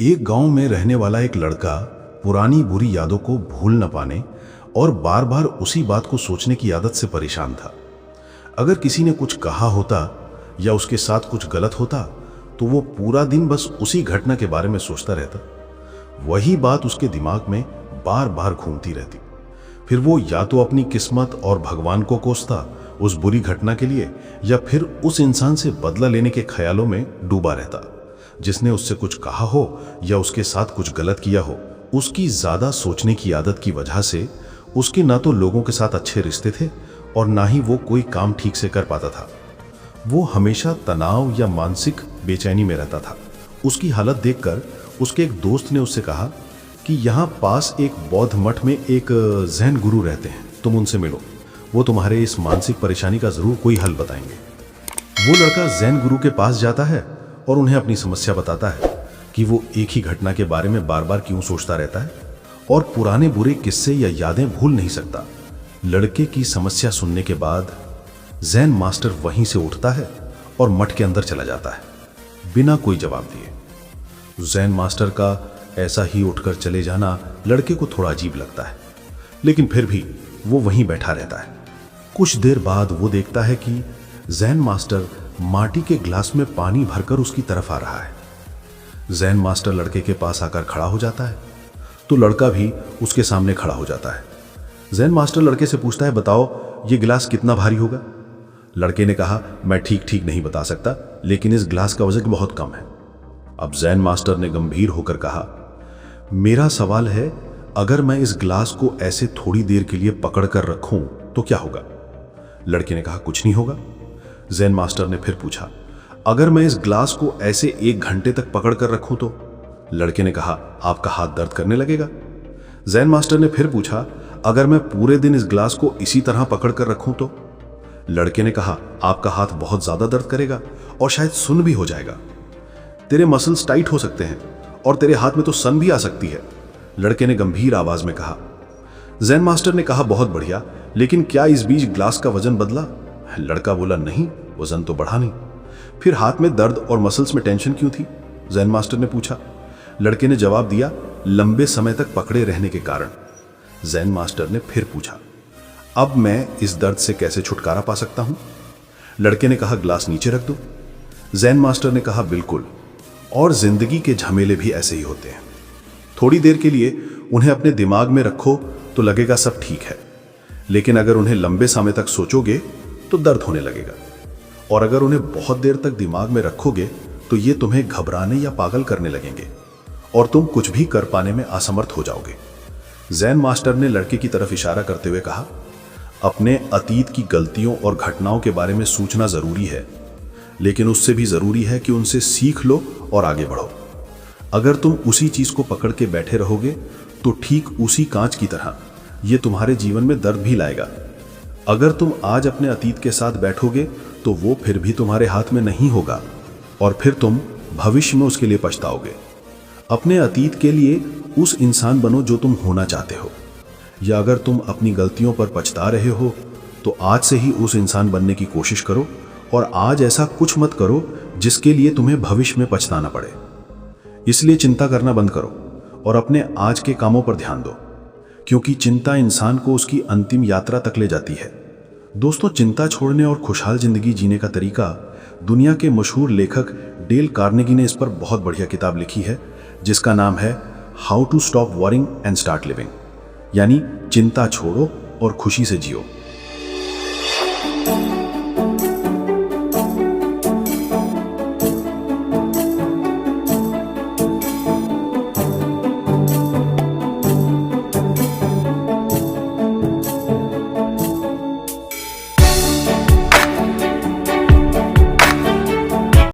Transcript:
एक गांव में रहने वाला एक लड़का पुरानी बुरी यादों को भूल न पाने और बार बार उसी बात को सोचने की आदत से परेशान था। अगर किसी ने कुछ कहा होता या उसके साथ कुछ गलत होता तो वो पूरा दिन बस उसी घटना के बारे में सोचता रहता। वही बात उसके दिमाग में बार बार घूमती रहती। फिर वो या तो अपनी किस्मत और भगवान को कोसता उस बुरी घटना के लिए, या फिर उस इंसान से बदला लेने के ख्यालों में डूबा रहता जिसने उससे कुछ कहा हो या उसके साथ कुछ गलत किया हो। उसकी ज्यादा सोचने की आदत की वजह से उसके ना तो लोगों के साथ अच्छे रिश्ते थे और ना ही वो कोई काम ठीक से कर पाता था। वो हमेशा तनाव या मानसिक बेचैनी में रहता था। उसकी हालत देखकर उसके एक दोस्त ने उससे कहा कि यहाँ पास एक बौद्ध मठ में एक जैन गुरु रहते हैं, तुम उनसे मिलो, वो तुम्हारे इस मानसिक परेशानी का जरूर कोई हल बताएंगे। वो लड़का जैन गुरु के पास जाता है और उन्हें अपनी समस्या बताता है कि वो एक ही घटना के बारे में बार बार क्यों सोचता रहता है और पुराने बुरे किस्से या यादें भूल नहीं सकता। लड़के की समस्या सुनने के बाद जैन मास्टर वहीं से उठता है और मठ के अंदर चला जाता है बिना कोई जवाब दिए। जैन मास्टर का ऐसा ही उठकर चले जाना लड़के को थोड़ा अजीब लगता है, लेकिन फिर भी वो वहीं बैठा रहता है। कुछ देर बाद वो देखता है कि जैन मास्टर माटी के गिलास में पानी भरकर उसकी तरफ आ रहा है। जैन मास्टर लड़के के पास आकर खड़ा हो जाता है तो लड़का भी उसके सामने खड़ा हो जाता है। जैन मास्टर लड़के से पूछता है, बताओ ये गिलास कितना भारी होगा? लड़के ने कहा, मैं ठीक नहीं बता सकता, लेकिन इस गिलास का वजन बहुत कम है। अब जैन मास्टर ने गंभीर होकर कहा, मेरा सवाल है, अगर मैं इस गिलास को ऐसे थोड़ी देर के लिए पकड़ कर रखूं तो क्या होगा? लड़के ने कहा, कुछ नहीं होगा। जैन मास्टर ने फिर पूछा, अगर मैं इस गिलास को ऐसे 1 घंटे तक पकड़ कर रखूं तो? लड़के ने कहा, आपका हाथ दर्द करने लगेगा। जैन मास्टर ने फिर पूछा, अगर मैं पूरे दिन इस गिलास को इसी तरह पकड़ कर रखूं तो? लड़के ने कहा, आपका हाथ बहुत ज्यादा दर्द करेगा और शायद सुन्न भी हो जाएगा। तेरे मसल्स टाइट हो सकते हैं और तेरे हाथ में तो सन भी आ सकती है, लड़के ने गंभीर आवाज में कहा। जैन मास्टर ने कहा, बहुत बढ़िया, लेकिन क्या इस बीच गिलास का वजन बदला? लड़का बोला, नहीं, वजन तो बढ़ा नहीं। फिर हाथ में दर्द और मसल्स में टेंशन क्यों थी? जैन मास्टर ने पूछा। लड़के ने जवाब दिया, लंबे समय तक पकड़े रहने के कारण। जैन मास्टर ने फिर पूछा, अब मैं इस दर्द से कैसे छुटकारा पा सकता हूं? लड़के ने कहा, ग्लास नीचे रख दो। जैन मास्टर ने कहा, बिल्कुल, और जिंदगी के झमेले भी ऐसे ही होते हैं। थोड़ी देर के लिए उन्हें अपने दिमाग में रखो तो लगेगा सब ठीक है, लेकिन अगर उन्हें लंबे समय तक सोचोगे तो दर्द होने लगेगा, और अगर उन्हें बहुत देर तक दिमाग में रखोगे तो ये तुम्हें घबराने या पागल करने लगेंगे और तुम कुछ भी कर पाने में असमर्थ हो जाओगे। जैन मास्टर ने लड़के की तरफ इशारा करते हुए कहा, अपने अतीत की गलतियों और घटनाओं के बारे में सोचना जरूरी है, लेकिन उससे भी जरूरी है कि उनसे सीख लो और आगे बढ़ो। अगर तुम उसी चीज को पकड़ के बैठे रहोगे तो ठीक उसी कांच की तरह ये तुम्हारे जीवन में दर्द भी लाएगा। अगर तुम आज अपने अतीत के साथ बैठोगे तो वो फिर भी तुम्हारे हाथ में नहीं होगा और फिर तुम भविष्य में उसके लिए पछताओगे। अपने अतीत के लिए उस इंसान बनो जो तुम होना चाहते हो, या अगर तुम अपनी गलतियों पर पछता रहे हो तो आज से ही उस इंसान बनने की कोशिश करो और आज ऐसा कुछ मत करो जिसके लिए तुम्हें भविष्य में पछताना पड़े। इसलिए चिंता करना बंद करो और अपने आज के कामों पर ध्यान दो, क्योंकि चिंता इंसान को उसकी अंतिम यात्रा तक ले जाती है। दोस्तों, चिंता छोड़ने और खुशहाल जिंदगी जीने का तरीका दुनिया के मशहूर लेखक डेल कार्नेगी ने इस पर बहुत बढ़िया किताब लिखी है, जिसका नाम है how to stop worrying and start living, यानी चिंता छोड़ो और खुशी से जियो।